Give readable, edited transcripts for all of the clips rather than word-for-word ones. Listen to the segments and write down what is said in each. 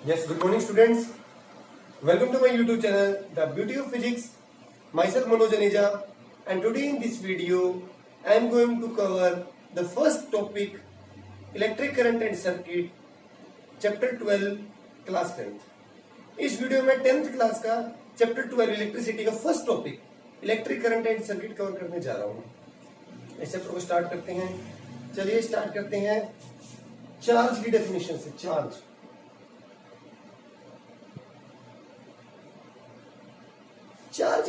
Yes, good morning students. Welcome to my YouTube channel, The Beauty of Physics. Myself Manoj Aneja, and today in this video, I am going to cover the first topic, electric current and circuit, chapter 12, class 10th. इस video में 10th class का chapter 12 electricity का first topic electric current and circuit cover करने जा रहा हूँ। इस chapter को स्टार्ट करते हैं। चलिए स्टार्ट करते हैं चार्ज की डेफिनेशन से। चार्ज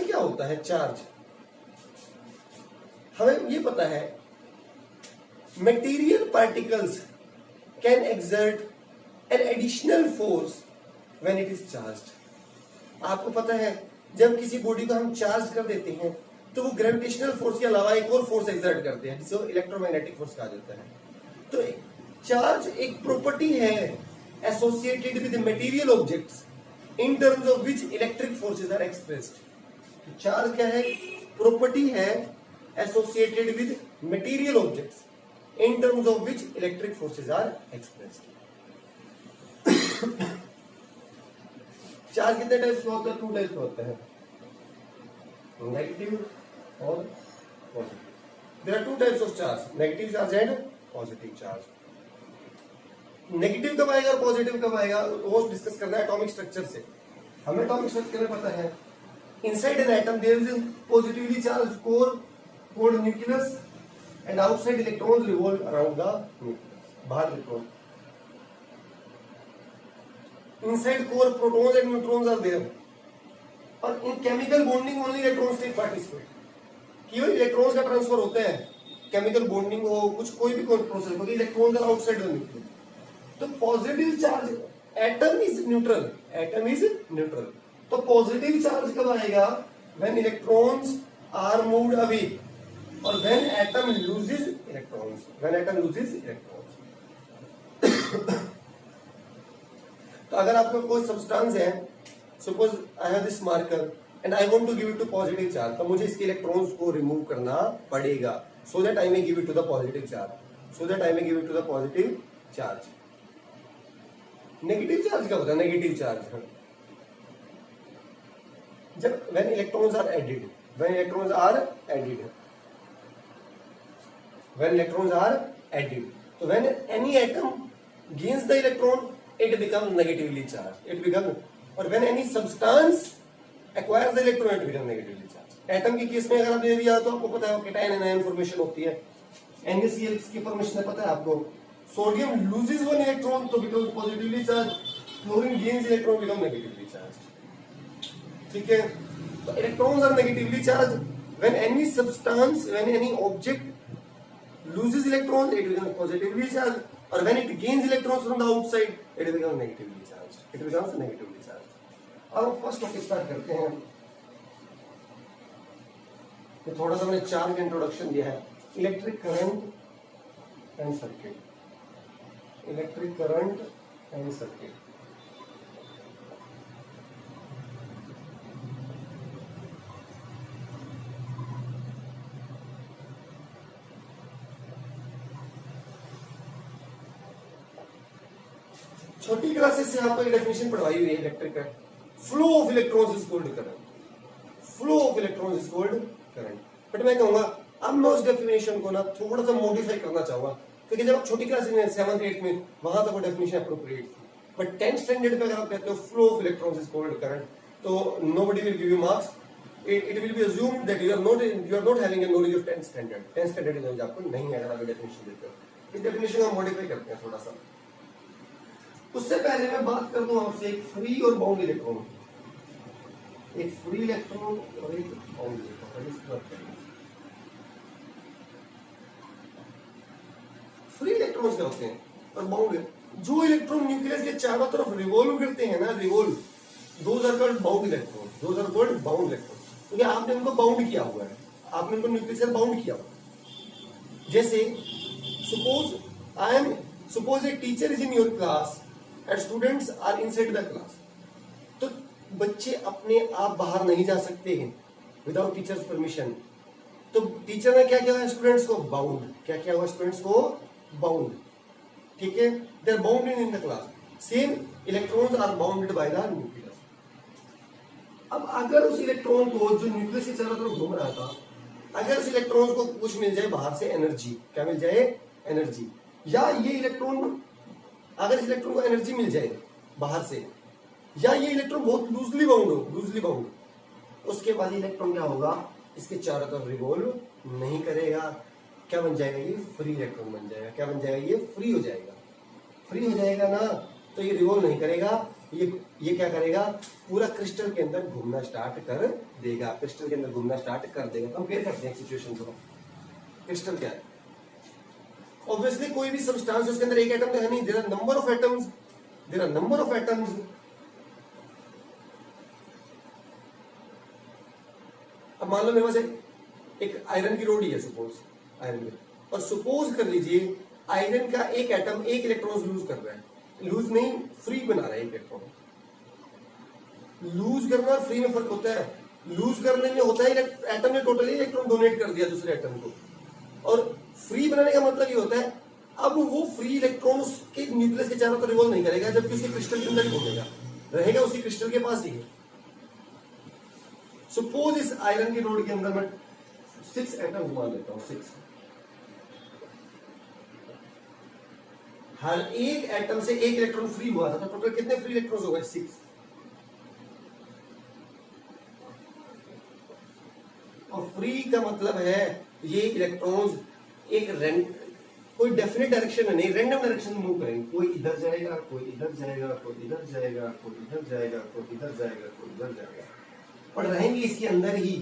क्या होता है? चार्ज हमें ये पता है, material particles can exert an additional force when it is charged. आपको पता है जब किसी बॉडी को हम चार्ज कर देते हैं तो वो ग्रेविटेशनल फोर्स के अलावा एक और फोर्स एक्सर्ट करते हैं जिसे इलेक्ट्रोमैग्नेटिक फोर्स कहा जाता है। तो चार्ज एक प्रॉपर्टी है associated with material objects in terms of which electric forces are expressed. Charge क्या है? प्रॉपर्टी है associated with material objects in terms of which electric forces are expressed. Charge कितने टाइप्स का होता है? 2 टाइप्स का होता है, नेगेटिव और positive. There are 2 types of charge, negative charge and positive charge. Negative कब आएगा और पॉजिटिव कब आएगा वो डिस्कस करना है एटॉमिक स्ट्रक्चर से। हमें एटॉमिक स्ट्रक्चर में पता है, inside an atom there is a positively charged core called nucleus and outside electrons revolve around the nucleus. बाहर electron, inside core protons and neutrons are there, और in chemical bonding only electrons take participate। केवल electrons का transfer होता है, chemical bonding हो कुछ कोई भी प्रोसेस क्योंकि electrons are outside the nucleus. तो positive charge, atom is neutral, atom is neutral. तो पॉजिटिव चार्ज कब आएगा? When electrons are moved away और when atom loses electrons, when atom loses electrons. तो अगर आपका कोई सब्सटेंस है, suppose I have this marker and I want to give it to positive charge, तो मुझे इसके इलेक्ट्रॉन्स को रिमूव करना पड़ेगा so that I may give it to the positive charge, so that I may give it to the positive charge. Negative charge क्या होता है? Negative charge जब when electrons are added, when electrons are added, when electrons are added, so when any atom gains the electron, it becomes negatively charged, it becomes, और when any substance acquires the electron, it becomes negatively charged। Atom की case में अगर आप दे दिया तो आपको पता है कैटायन एनायन फॉर्मेशन होती है, NaCl की फॉर्मेशन है, पता है आपको। सोडियम लूजेस वन इलेक्ट्रॉन तो become positively charged, chlorine gains electron become negatively charged. ठीक है, तो electrons are negatively charged when any substance, when any object loses electrons it becomes positively charged, और when it gains electrons from the outside it becomes negatively charged, it becomes negatively charged. अब first topic start करते हैं। तो थोड़ा सा मैंने charge का introduction दिया है, electric current and circuit, electric current and circuit. छोटी क्लासेस से आपको डेफिनेशन पढ़वाई हुई है electric current, flow of electrons is called current, flow of electrons is called current. But मैं कहूंगा अब मैं उस डेफिनेशन को ना थोड़ा सा मॉडिफाई करना चाहूंगा, क्योंकि जब आप छोटी क्लासेस में 7th 8th में वहां तक वो डेफिनेशन अप्रोप्रिएट थी, बट 10th स्टैंडर्ड पे अगर आप कहते हो flow of electrons is called current, तो nobody will give you marks, it will be assumed that you are not having a knowledge of 10th standard. 10th standard knowledge आपको नहीं है अगर आप डेफिनेशन देते हो। इस डेफिनेशन को मॉडिफाई करते हैं थोड़ा सा। उससे पहले मैं बात कर दूं आपसे एक फ्री और बाउंड इलेक्ट्रॉन, एक फ्री इलेक्ट्रॉन और एक बाउंड इलेक्ट्रॉन। फ्री इलेक्ट्रॉन्स क्या होते हैं और बाउंड? जो इलेक्ट्रॉन न्यूक्लियस के चारों तरफ रिवॉल्व करते हैं ना, revolve, those are called bound electron, those are called bound electron, क्योंकि आपने उनको बाउंड किया हुआ है, आपने उनको न्यूक्लियस से बाउंड किया हुआ है। जैसे suppose a teacher is in your class and students are inside the class, तो बच्चे अपने आप बाहर नहीं जा सकते हैं विदाउट टीचर्स परमिशन। तो टीचर ने क्या किया स्टूडेंट्स को? बाउंड। क्या किया हुआ स्टूडेंट्स को? बाउंड। ठीक है, they are bound in the class. Same electrons are bounded by the nucleus. अब अगर उस इलेक्ट्रॉन को जो न्यूक्लियस के चारों तरफ घूम रहा था, अगर उस इलेक्ट्रॉन को कुछ मिल जाए बाहर से एनर्जी, क्या मिल जाए? एनर्जी। या ये इलेक्ट्रॉन, अगर इस इलेक्ट्रॉन को एनर्जी मिल जाए बाहर से, या ये इलेक्ट्रॉन बहुत लूजली बाउंड हो, लूजली बाउंड, उसके बाद इलेक्ट्रॉन क्या होगा? इसके चारों तरफ रिवॉल्व नहीं करेगा। क्या बन जाएगा? ये फ्री इलेक्ट्रॉन बन जाएगा। क्या बन जाएगा? ये फ्री हो जाएगा। फ्री हो जाएगा ना, तो ये रिवॉल्व नहीं करेगा, ये क्या करेगा? पूरा क्रिस्टल के अंदर घूमना स्टार्ट कर देगा। क्रिस्टल के अंदर घूमना स्टार्ट कर देगा। कंपेयर करते हैं सिचुएशन को। क्रिस्टल क्या है? ऑब्वियसली कोई भी सब्सटेंस उसके अंदर एक एटम तो है नहीं, there are number of atoms, there are number of atoms. अब मान लो मेरे पास एक आयरन की रोड ही है, सपोज आयरन की, और सपोज कर लीजिए आयरन का एक एटम एक इलेक्ट्रॉन लूज कर रहा है, लूज नहीं फ्री बना रहा है एक इलेक्ट्रॉन। लूज करना और फ्री में फर्क होता है। लूज करने में होता है एटम ने टोटली इलेक्ट्रॉन डोनेट कर दिया दूसरे एटम को, और फ्री बनाने का मतलब ये होता है अब वो फ्री इलेक्ट्रॉन उसके न्यूक्लियस के चारों तरफ रिवॉल्व नहीं करेगा, जबकि उसके क्रिस्टल के अंदर घूमेगा, रहेगा उसी क्रिस्टल के पास ही। सपोज इस आयरन की रोड के अंदर मैं 6 एटम घुमा देता हूं, 6। हर एक एटम से एक इलेक्ट्रॉन फ्री हुआ था, तो टोटल कितने फ्री इलेक्ट्रॉन्स हो गए? 6। और फ्री का मतलब है ये इलेक्ट्रॉन्स एक कोई डेफिनेट डायरेक्शन में नहीं, रैंडम डायरेक्शन में मूव करेंगे। कोई इधर जाएगा, कोई इधर जाएगा, कोई इधर जाएगा, कोई इधर जाएगा, कोई इधर जाएगा, कोई इधर जाएगा, और रहेंगे इसके अंदर ही,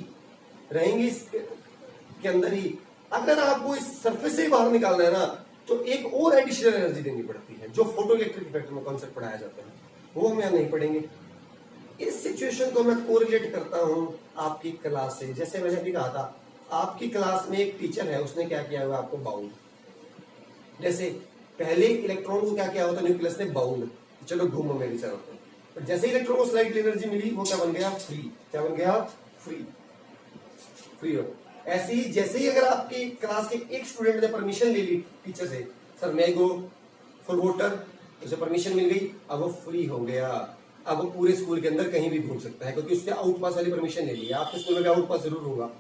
रहेंगे इसके अंदर ही। अगर आपको इस सरफेस से बाहर निकालना है ना, तो एक और एडिशनल एनर्जी देनी पड़ती है, जो फोटो इलेक्ट्रिक इफेक्ट में कॉन्सेप्ट पढ़ाया जाता है, वो हम यहाँ नहीं पढ़ेंगे। इस सिचुएशन को मैं कोरिलेट करता हूं आपकी क्लास से। जैसे मैंने अभी कहा था, आपकी क्लास में एक टीचर है, उसने क्या किया हुआ? आपको बाउंड। जैसे पहले इलेक्ट्रॉन को क्या किया होता? न्यूक्लियस ने बाउंड, चलो घूमो मेरे चारों तरफ। पर जैसे इलेक्ट्रॉन को स्लाइट एनर्जी मिली, वो क्या बन गया? फ्री। क्या बन गया? फ्री। फ्री हो। ऐसे ही जैसे ही अगर आपकी क्लास के एक स्टूडेंट ने परमिशन ले ली टीचर से, सर मैं गो फॉर वोटर, उसे परमिशन मिल गई, अब वो फ्री हो गया। अब वो पूरे स्कूल के अंदर कहीं भी घूम सकता है, क्योंकि उसने आउट पास वाली परमिशन ले ली है। आपके स्कूल में भी आउट पास जरूर होगा,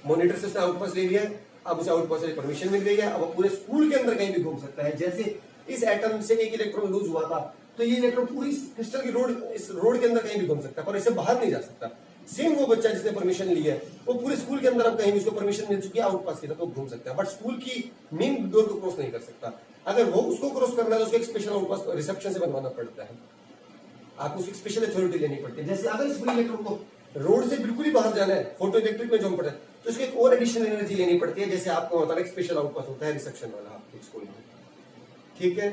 मॉनिटर से उसने आउट पास ले लिया, अब उसे आउट पास वाली परमिशन मिल गई है, अब वो पूरे स्कूल के अंदर कहीं भी घूम सकता है। जैसे इस एटम से एक इलेक्ट्रॉन लूज हुआ था, तो ये इलेक्ट्रॉन पूरी क्रिस्टल की रोड, इस रोड के अंदर कहीं भी घूम सकता है, पर इससे बाहर नहीं जा सकता। सेम वो बच्चा जिसने परमिशन ली है, वो पूरे स्कूल के अंदर अब कहीं भी उसको परमिशन मिल चुकी है आउट पास की, तो घूम सकता है, बट स्कूल की मेन डोर को क्रॉस नहीं कर सकता। अगर वो उसको क्रॉस करना है तो उसको एक स्पेशल आउट पास रिसेप्शन से बनवाना पड़ता है, आपको उसकी स्पेशल अथॉरिटी लेनी पड़ती है। जैसे अगर इस फ्री इलेक्ट्रॉन को रोड से बिल्कुल ही बाहर जाना है, फोटो इलेक्ट्रिक में जो पड़ता है, तो उसको एक और एडिशनल एनर्जी लेनी पड़ती है, जैसे आपको होता है एक स्पेशल आउट पास होता है रिसेप्शन वाला आपके स्कूल में। ठीक है,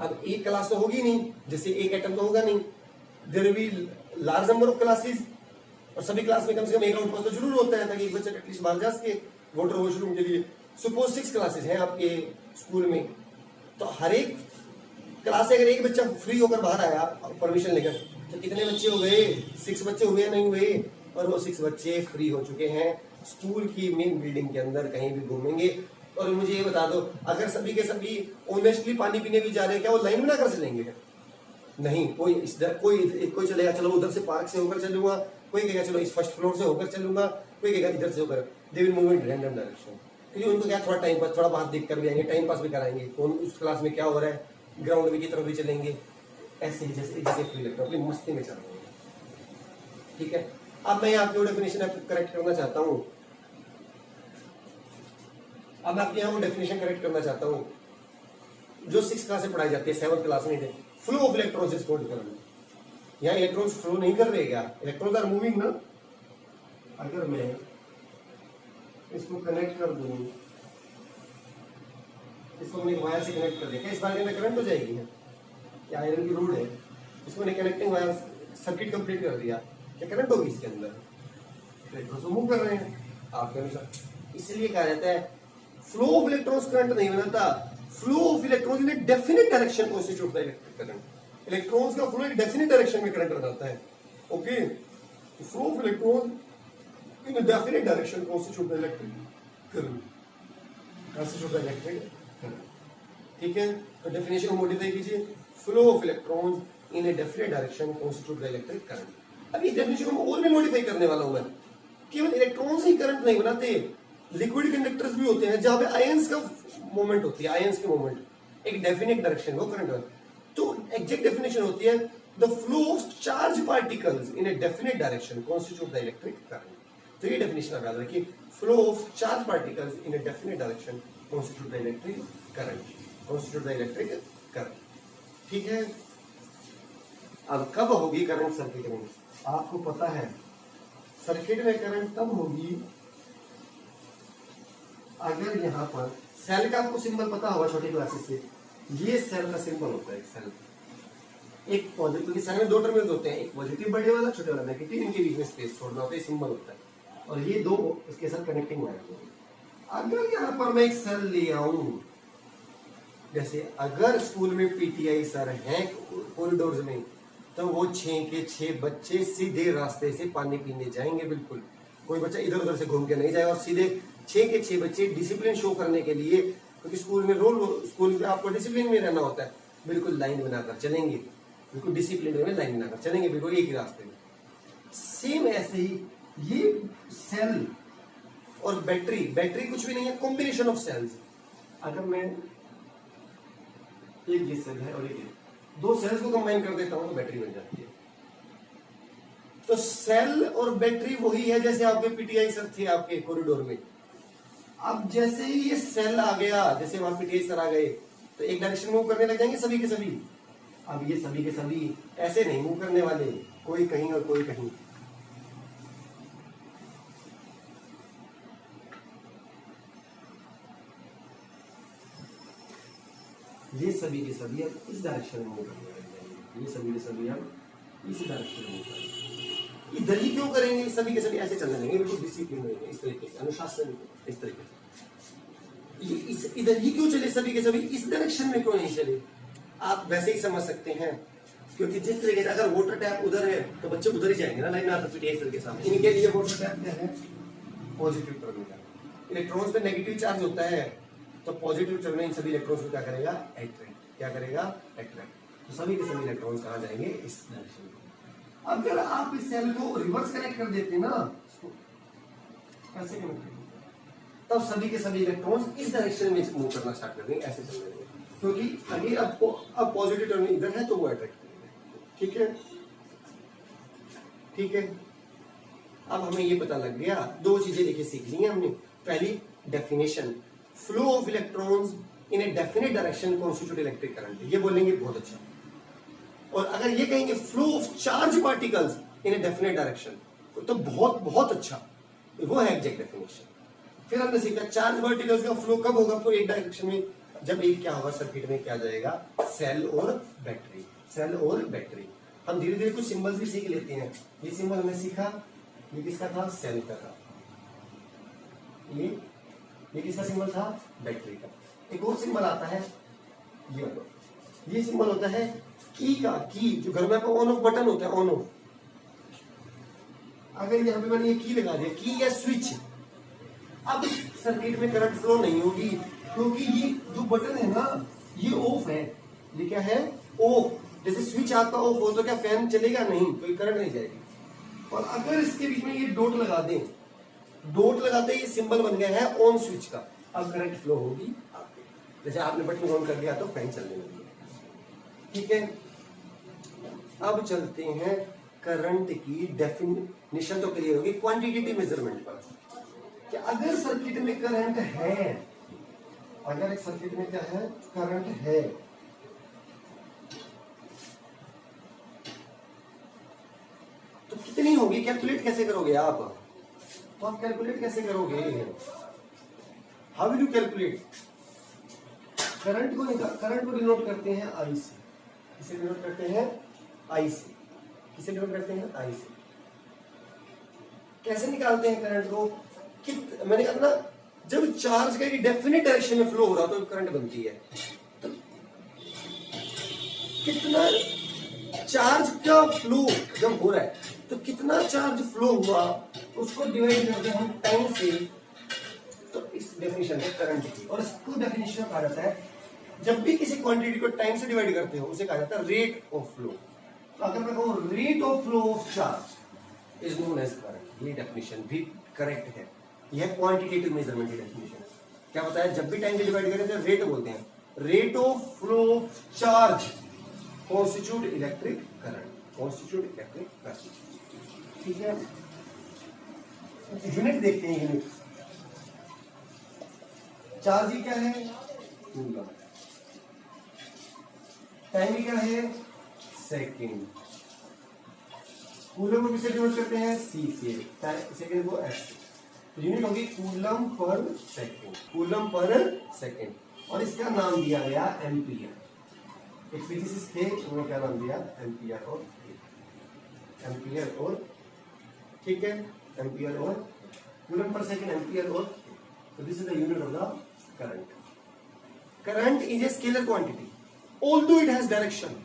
अब एक क्लास तो होगी नहीं, जैसे एक एटम तो होगा नहीं, there will be large number of classes, और सभी क्लास में कम से कम एक आउट पास तो जरूर होता है, ताकि एक बच्चा एटलीस्ट बाहर जा सके वाटर वॉशरूम के लिए। सपोज 6 क्लासेस हैं आपके स्कूल में, तो हर एक क्लास से अगर एक बच्चा फ्री होकर बाहर आया परमिशन लेकर, तो कितने बच्चे हो गए? 6 बच्चे हुए या नहीं हुए? और वो 6 बच्चे फ्री हो चुके हैं, स्कूल की मेन बिल्डिंग के अंदर कहीं भी घूमेंगे। और मुझे ये बता दो, अगर सभी के सभी ऑनेस्टली पानी पीने भी जा रहे हैं, क्या वो लाइन बनाकर चलेंगे? नहीं, कोई चलेगा चलो उधर से पार्क से होकर चलूंगा, कोई कहेगा चलो इस फर्स्ट फ्लोर से होकर चलूंगा, कोई कहेगा इधर से होकर। They will move in random direction, क्योंकि उनको क्या थोड़ा टाइम पास, थोड़ा बाहर देख कर भी आएंगे, टाइम पास भी कराएंगे, कौन उस क्लास में क्या हो रहा है, ग्राउंड में की तरफ भी चलेंगे, ऐसे ही जैसे जैसे फ्री लगता है, अपनी मस्ती में चल रहे हैं। ठीक है, अब मैं आपकी डेफिनेशन करेक्ट करना चाहता हूँ, अब मैं आपके यहाँ वो डेफिनेशन करेक्ट करना चाहता हूँ जो 6 क्लास में पढ़ाई जाती है, 7th क्लास में। Flow of electrons is called current. यहाँ इलेक्ट्रॉन्स फ्लो नहीं कर रहे, क्या इलेक्ट्रॉन्स आर मूविंग ना। अगर मैं इसको कनेक्ट कर दूं, इसको मैंने वायर से कनेक्ट कर दिया, क्या इस वायर में करंट हो जाएगी? क्या आयरन की रोड है, इसको मैंने कनेक्टिंग वायर सर्किट कंप्लीट कर दिया, क्या करंट होगी इसके अंदर? इलेक्ट्रॉन्स मूव कर रहे हैं आपके अनुसार। इसलिए कहा जाता है फ्लो ऑफ इलेक्ट्रॉन्स करंट नहीं बनाता, flow of electrons in a definite direction constitute the electric current. Electrons का फ्लो एक डेफिनेट डायरेक्शन में करंट बनाता है। Okay, flow of electrons in a definite direction constitute the electric current, constitute the electric current. ठीक है, तो definition को modify कीजिए। Flow of electrons in a definite direction constitute the electric current. अब इस डेफिनेशन को और भी मॉडिफाई करने वाला हूं मैं, केवल इलेक्ट्रॉन्स ही करंट नहीं बनाते, लिक्विड कंडक्टर्स भी होते हैं जहां पे आयंस का मूवमेंट होती है, आयंस की मूवमेंट एक डेफिनेट डायरेक्शन वो करंट है। तो एग्जैक्ट डेफिनेशन होती है the flow of charge particles in a definite direction constitute the electric current. तो ये डेफिनेशन आप याद रखिए, flow of charge particles in a definite direction constitute the electric current, constitute the electric current. ठीक है, अब कब होगी करंट सर्किट में? आपको पता है सर्किट में करंट तब होगी अगर यहां पर सेल का आपको सिंबल पता होगा छोटी क्लासेस से, ये सेल का सिंबल होता है, सेल एक पॉजिटिव, क्योंकि सेल में दो टर्मिनल होते हैं, एक पॉजिटिव बड़े वाला, छोटे वाला नेगेटिव, इनके बीच में स्पेस छोड़ना होता है, सिंबल होता है, और ये दो इसके साथ कनेक्टिंग वायर होते हैं। अगर यहाँ पर मैं एक सेल ले आऊं, जैसे अगर स्कूल में पीटीआई सर हैं कॉरिडोर्स में, तो वो 6 के 6 बच्चे सीधे रास्ते से पानी पीने जाएंगे, बिल्कुल कोई बच्चा इधर उधर से घूम के नहीं जाएगा, और सीधे 6 के 6 बच्चे डिसिप्लिन शो करने के लिए, क्योंकि स्कूल में स्कूल में आपको डिसिप्लिन में रहना होता है, बिल्कुल लाइन बनाकर चलेंगे, बिल्कुल डिसिप्लिन में लाइन बनाकर चलेंगे, बिल्कुल एक ही रास्ते में। सेम ऐसे ही ये सेल और बैटरी, बैटरी कुछ भी नहीं है, कॉम्बिनेशन ऑफ सेल्स। अगर मैं एक ये सेल है और एक दो सेल्स को कंबाइन कर देता हूं तो बैटरी बन जाती है। तो सेल और बैटरी वही है जैसे आपके पीटीआई सर थे आपके कॉरिडोर में। अब जैसे ही ये सेल आ गया, जैसे वहां पीटीआई सर आ गए, तो एक डायरेक्शन मूव करने लग जाएंगे सभी के सभी। अब ये सभी के सभी ऐसे नहीं मूव करने वाले, कोई कहीं और कोई कहीं। ये सभी के सभी अब इस डायरेक्शन में मूव करने लग जाएंगे, ये सभी के सभी अब इस डायरेक्शन में मूव करेंगे। इधर ही क्यों करेंगे? सभी के सभी ऐसे चलने लगेंगे, बिल्कुल डिसिप्लिन में, इस तरीके से, अनुशासन इस तरीके से। ये इस इधर ही क्यों चले सभी के सभी, इस डायरेक्शन में क्यों नहीं चले? आप वैसे ही समझ सकते हैं, क्योंकि जिस तरीके से अगर वाटर टैप उधर है तो बच्चे उधर ही जाएंगे ना, लाइन में आता पीटीआई के सामने। इनके लिए वाटर टैप क्या है? Positive terminal. इलेक्ट्रॉन्स पे नेगेटिव चार्ज होता है, तो पॉजिटिव टर्मिनल इन सभी इलेक्ट्रॉन्स को क्या करेगा? अट्रैक्ट। क्या करेगा? अट्रैक्ट। तो सभी के सभी इलेक्ट्रॉन्स कहाँ जाएंगे? इस डायरेक्शन में। अगर आप इस सेल को रिवर्स कनेक्ट कर देते ना, ऐसे कनेक्ट कर, तब सभी के सभी इलेक्ट्रॉन्स इस डायरेक्शन में मूव करना स्टार्ट कर देंगे, ऐसे चल रहे हैं, क्योंकि अगर अब पॉजिटिव टर्मिनल इधर है तो वो अट्रैक्ट करेंगे। ठीक है, ठीक है। अब हमें ये पता लग गया, दो चीजें देखिए सीख ली हैं हमने। पहली definition, flow of electrons in a definite direction constitute electric current, ये बोलेंगे बहुत अच्छा। और अगर ये कहेंगे flow of charge particles in a definite direction, तो बहुत बहुत अच्छा, वो है एग्जैक्ट डेफिनेशन। फिर हमने सीखा चार्ज पार्टिकल्स का फ्लो कब होगा? तो एक डायरेक्शन में, जब एक क्या होगा सर्किट में, क्या जाएगा? सेल और बैटरी, सेल और बैटरी। हम धीरे धीरे कुछ सिंबल्स भी सीख लेते हैं। ये सिंबल हमने सीखा, ये किसका था? सेल का था। ये किसका सिंबल था? बैटरी का। एक और सिंबल आता है, ये सिंबल होता है की का। की जो घर में ऑन ऑफ बटन होता है, ऑन ऑफ। अगर यहाँ पे मैंने ये की लगा दिया, की या स्विच, अब सर्किट में करंट फ्लो नहीं होगी, क्योंकि ये जो बटन है ना, ये ऑफ है। ये क्या है? ऑफ। जैसे स्विच आपका ऑफ हो तो क्या फैन चलेगा? नहीं, कोई करंट नहीं जाएगी। और अगर इसके बीच में ये डॉट लगा दें, डॉट लगाते ये सिंबल बन गया है ऑन स्विच का, अब करंट फ्लो होगी आपके। जैसे आपने बटन ऑन कर दिया तो फैन चलने लगेगा। ठीक है, अब चलते हैं करंट की डेफिनेशन तो क्लियर होगी, क्वांटिटेटिव मेजरमेंट पर। कि अगर सर्किट में करंट है, अगर एक सर्किट में क्या है? करंट है, तो कितनी होगी? कैलकुलेट कैसे करोगे आप? तो आप कैलकुलेट कैसे करोगे? How will you calculate? Current को डिनोट करते हैं आई से। किसे डिनोट करते हैं? आई से। किसे डिनोट करते हैं? आई से। कैसे निकालते हैं करंट को? मैंने कहा ना, जब चार्ज का डेफिनेट डायरेक्शन में फ्लो हो रहा तो करंट बनती है। तो कितना चार्ज का फ्लो जब हो रहा है, तो कितना चार्ज फ्लो हुआ उसको डिवाइड करते हैं हम टाइम से, तो इस डेफिनेशन है करंट की। और इसको डेफिनेशन कहा जाता है जब भी किसी क्वांटिटी को टाइम से डिवाइड करते हो उसे कहा जाता है रेट ऑफ फ्लो। तो अगर मैं कहूं rate of flow of charge is known as current, ये डेफिनेशन भी करेक्ट है। यह क्वांटिटेटिव मेजरमेंट की डेफिनेशन है। क्या बताया, जब भी टाइम से डिवाइड करें तो रेट बोलते हैं। Rate of flow of charge constitute electric current, constitute electric current. ठीक है, यूनिट देखते हैं। यूनिट चार्ज ही क्या है, कूलम। टाइम ही क्या है, सेकेंड। कूलम को किससे डिनोट करते हैं, सी से, सेकेंड को एस। तो यूनिट होगी coulomb per second, coulomb per second. और इसका नाम दिया गया एम्पियर। एक फिजिसिस्ट थे, उन्होंने क्या नाम दिया, एम्पियर और एम्पियर और, ठीक है, एम्पियर और कूलम पर सेकेंड, एम्पियर और। तो this is the unit of the current. Current is a scalar quantity although it has direction.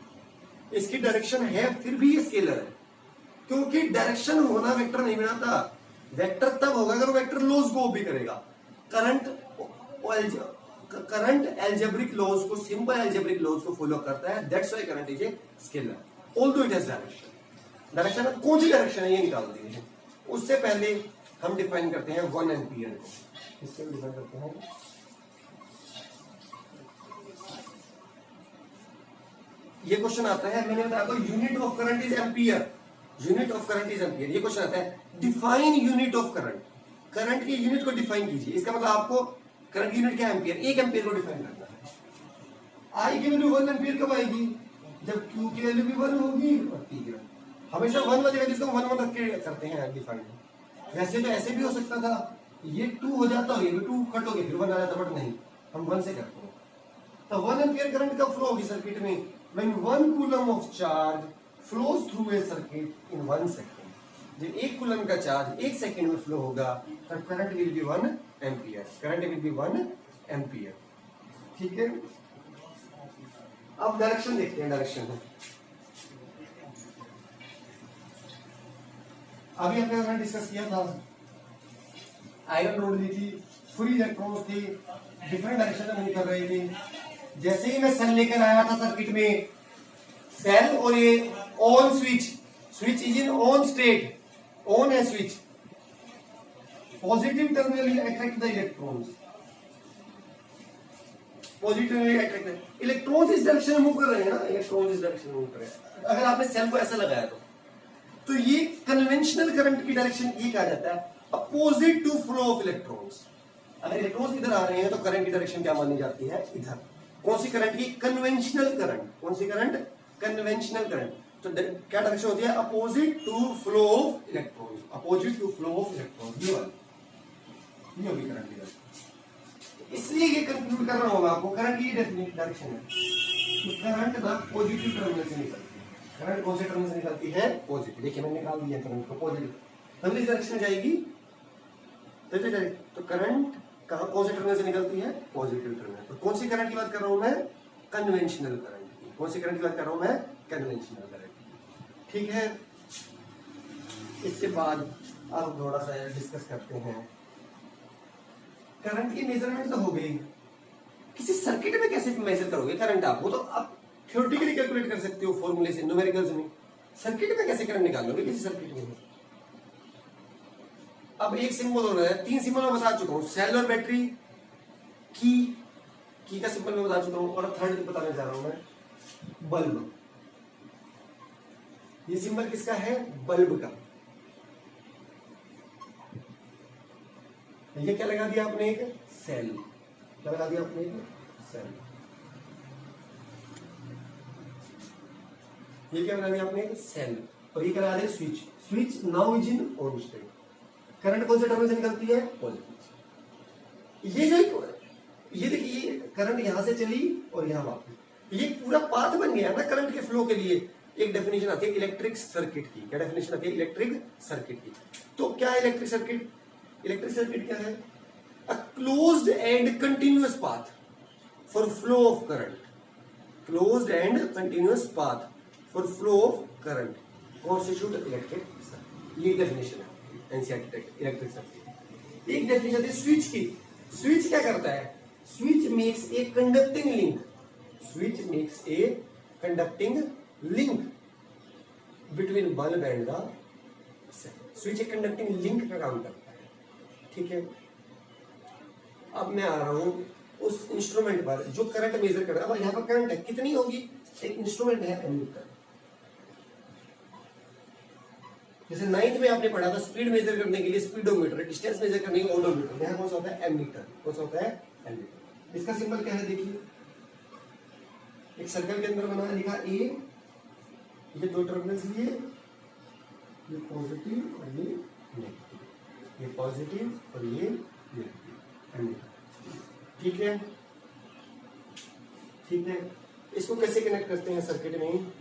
इसकी डायरेक्शन है फिर भी ये स्केलर है, क्योंकि डायरेक्शन होना वेक्टर नहीं बनाता। वेक्टर तब होगा अगर वेक्टर लॉज को भी करेगा। करंट एल्जेब्रिक लॉज को, सिंपल एल्जेब्रिक लॉज को फॉलो करता है। That's why current is a scalar although it has direction. Direction कौन सी डायरेक्शन है ये निकाल दीजिए। उससे पहले हम डिफाइन करते हैं 1 एम्पियर को। इससे डिफाइन करते हैं, ये क्वेश्चन आता है, मैंने बताया आपको unit of current is ampere, unit of current is ampere. ये क्वेश्चन आता है, define unit of current. Current की यूनिट को डिफाइन कीजिए। इसका मतलब आपको करंट यूनिट क्या, एम्पियर। 1 एम्पियर को डिफाइन करना है। आई की वैल्यू 1 एम्पियर कब आएगी, जब Q की वैल्यू भी 1 होगी और P की वैल्यू हमेशा 1 वाली वैल्यू को 1 रख के करते हैं डिफाइन। वैसे तो ऐसे भी हो सकता था, ये 2 हो जाता हो, ये भी 2 कट हो गया, फिर 1 आ जाता, बट नहीं, हम 1 से करते हैं। तो 1 एम्पियर करंट कब फ्लो होगी सर्किट में, when 1 coulomb of charge flows through a circuit in 1 second। जब 1 कूलम का चार्ज 1 सेकंड में फ्लो होगा तब current will be 1 ampere. Current will be 1 ampere. ठीक है, अब डायरेक्शन देखते हैं। डायरेक्शन है, अभी हमने डिस्कस किया था, आयरन रोड ली थी, फ्री इलेक्ट्रॉन्स थे, डिफरेंट डायरेक्शन में निकल रहे थे। जैसे ही मैं सेल लेकर आया था सर्किट में, सेल और ये on switch, switch is in on state, on है switch. Positive terminal will attract the electrons, positive terminal attract electrons इस डायरेक्शन में मूव कर रहे हैं ना, इलेक्ट्रॉन्स इस डायरेक्शन में मूव कर रहे हैं। अगर आपने सेल को ऐसा लगाया तो ये कन्वेंशनल करंट की डायरेक्शन ये कहा जाता है opposite to flow of electrons. अगर इलेक्ट्रॉन्स इधर आ रहे हैं तो करंट की डायरेक्शन क्या मानी जाती है, इधर। कौन सी करंट की, कन्वेंशनल करंट। कौन सी करंट, कन्वेंशनल करंट। तो क्या डायरेक्शन होती है, opposite to flow of electrons, opposite to flow of electrons. ये वाली, ये होगी करंट की डायरेक्शन। इसलिए ये कंक्लूड कर रहा होगा आपको, करंट की डायरेक्शन है तो करंट ना पॉजिटिव टर्मिनल से निकलती है। करंट कौन से टर्मिनल से निकलती है, पॉजिटिव। देखिए मैंने निकाल दिया करंट को, पॉजिटिव। तब इस डायरेक्शन में जाएगी तो करंट कहां, कौन से टर्मिनल से निकलती है, पॉजिटिव टर्मिनल। तो कौन सी करंट की बात कर रहा हूं मैं, कन्वेंशनल करंट की। कौन सी करंट की बात कर रहा हूं मैं, कन्वेंशनल करंट की। ठीक है, इसके बाद अब थोड़ा सा डिस्कस करते हैं। करंट की मेजरमेंट तो हो गई, किसी सर्किट में कैसे मेजर करोगे करंट आप, वो तो आप थ्योरेटिकली कैलकुलेट कर सकते हो फॉर्मूले से, न्यूमेरिकल्स में। सर्किट में कैसे करंट निकालोगे किसी सर्किट में। अब एक सिंबल हो रहा है, 3 सिंबल मैं बता चुका हूं, सेल और बैटरी, की का सिंबल मैं बता चुका हूं, और थर्ड बताने जा रहा हूं मैं, बल्ब। ये सिंबल किसका है, बल्ब का। ये क्या लगा दिया आपने, एक सेल। क्या लगा दिया आपने, एक सेल। ये क्या लगा दिया आपने, एक सेल। और ये क्या लगा दिया, switch. Switch now is in on state. Current कौन से टर्मिनल से निकलती है, पॉजिटिव। ये देखिए करंट यहां से चली और यहां वापस, ये पूरा पाथ बन गया ना करंट के फ्लो के लिए। एक डेफिनेशन आती है इलेक्ट्रिक सर्किट की। क्या डेफिनेशन आती है, इलेक्ट्रिक सर्किट की। तो क्या है इलेक्ट्रिक सर्किट, इलेक्ट्रिक सर्किट क्या है, a closed and continuous path for flow of current. Closed and continuous path for flow of current constitute electric circuit. ये डेफिनेशन है एनसीईआरटी इलेक्ट्रिक सर्किट। एक डेफिनेशन है स्विच की। स्विच क्या करता है, switch makes a conducting link makes a conducting link between bulb and the cell. Switch एक conducting link का काम करता है, ठीक है। अब मैं आ रहा हूं उस इंस्ट्रूमेंट पर जो करंट मेजर कर रहा है। अब यहाँ पर करंट है, कितनी होगी? एक इंस्ट्रूमेंट है एमीटर। जैसे 9th में आपने पढ़ा था स्पीड मेजर करने के लिए स्पीडोमीटर, डिस्टेंस मेजर करने के लिए ओडोमीटर। यहाँ कौन सा होता है? एमीटर। कौन सा होता है? एमीटर। इसका सिंबल क्या है देखिए, एक सर्कल के अंदर बना है, लिखा ए, ये दो टर्मिनल्स लिए, ये पॉजिटिव और ये नेगेटिव, ये पॉजिटिव और ये नेगेटिव, एमीटर। ठीक है, ठीक है। इसको कैसे कनेक्ट करते हैं सर्किट में?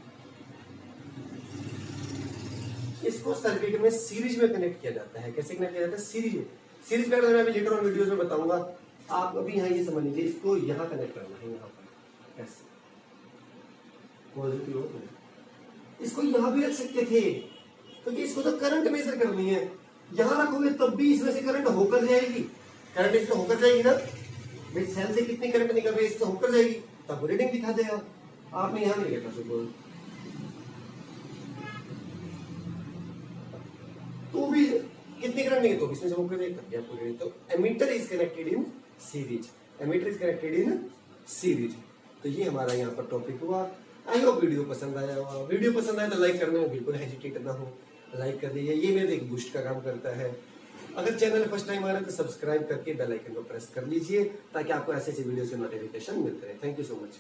इसको सर्किट में सीरीज में कनेक्ट किया जाता है। कैसे कनेक्ट किया जाता है? सीरीज में। सीरीज कनेक्ट मैं अभी लेटर ऑन वीडियोस में बताऊंगा। आप अभी यहाँ ये समझ लीजिए, इसको यहाँ कनेक्ट करना है, यहाँ पर ऐसे पॉजिटिव हो, इसको यहाँ भी रख सकते थे, क्योंकि इसको तो करंट मेजर करनी है। यहाँ रखोगे तब भी इसमें से करंट होकर जाएगी, करंट इसमें होकर जाएगी ना भाई। सेल से कितनी करंट निकल रही है, इससे होकर जाएगी, तब रीडिंग दिखा देगा। आपने यहाँ नहीं लिखा सपोज, तो भी कितनी करंट नहीं है तो इसमें से होकर जाएगी, तब भी आपको रीडिंग। तो ammeter is connected in series, ammeter is connected in series. तो ये हमारा यहाँ पर टॉपिक हुआ। आई होप वीडियो पसंद आया होगा। वीडियो पसंद आया तो लाइक करने में बिल्कुल हेजिटेट ना हो, लाइक कर दीजिए, ये मेरे एक बूस्ट का काम करता है। अगर चैनल फर्स्ट टाइम आ रहा है तो सब्सक्राइब करके बेल आइकन को प्रेस कर लीजिए, ताकि आपको ऐसे ऐसे वीडियो से नोटिफिकेशन मिलते रहे। Thank you so much.